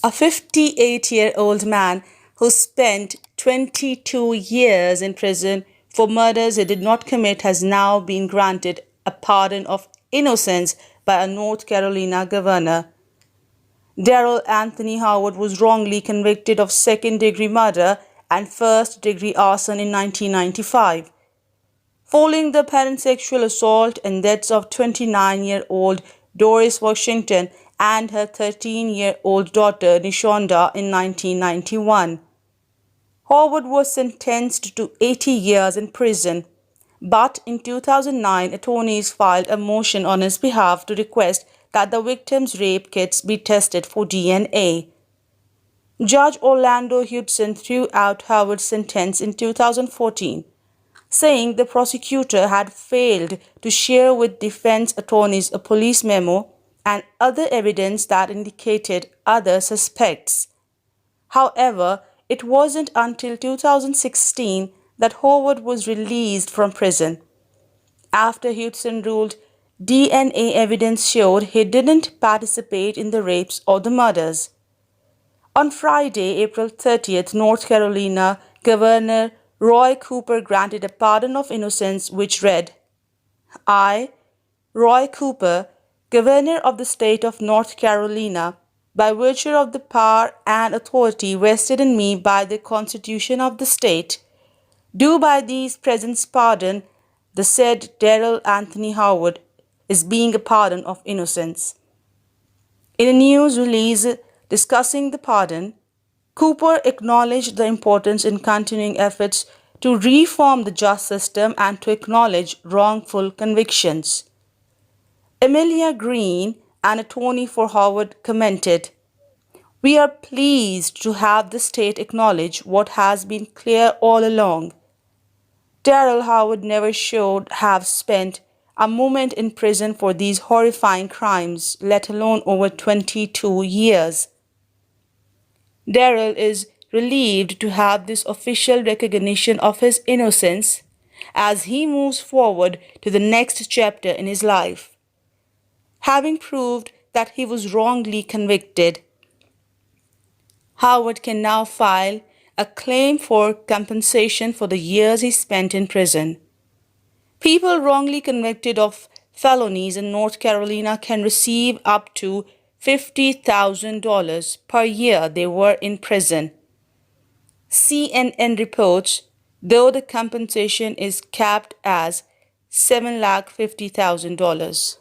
A 58-year-old man who spent 22 years in prison for murders he did not commit has now been granted a pardon of innocence by a North Carolina governor. Darryl Anthony Howard was wrongly convicted of second-degree murder and first-degree arson in 1995. Following the apparent sexual assault and deaths of 29-year-old Doris Washington and her 13-year-old daughter Nishonda in 1991. Howard was sentenced to 80 years in prison, but in 2009 attorneys filed a motion on his behalf to request that the victims' rape kits be tested for DNA. Judge Orlando Hudson threw out Howard's sentence in 2014, saying the prosecutor had failed to share with defense attorneys a police memo and other evidence that indicated other suspects. However, it wasn't until 2016 that Howard was released from prison. After Hudson ruled DNA evidence showed he didn't participate in the rapes or the murders. On Friday, April 30th, North Carolina Governor Roy Cooper granted a pardon of innocence which read, "I, Roy Cooper, Governor of the state of North Carolina, by virtue of the power and authority vested in me by the Constitution of the state, do by these presents pardon the said Darryl Anthony Howard as being a pardon of innocence." In a news release discussing the pardon, Cooper acknowledged the importance in continuing efforts to reform the justice system and to acknowledge wrongful convictions. Emilia Green, an attorney for Howard, commented, "We are pleased to have the state acknowledge what has been clear all along. Darryl Howard never should have spent a moment in prison for these horrifying crimes, let alone over 22 years. Darryl is relieved to have this official recognition of his innocence as he moves forward to the next chapter in his life, having proved that he was wrongly convicted. Howard can now file a claim for compensation for the years he spent in prison. People wrongly convicted of felonies in North Carolina can receive up to $50,000 per year they were in prison. CNN reports, though the compensation is capped as $750,000.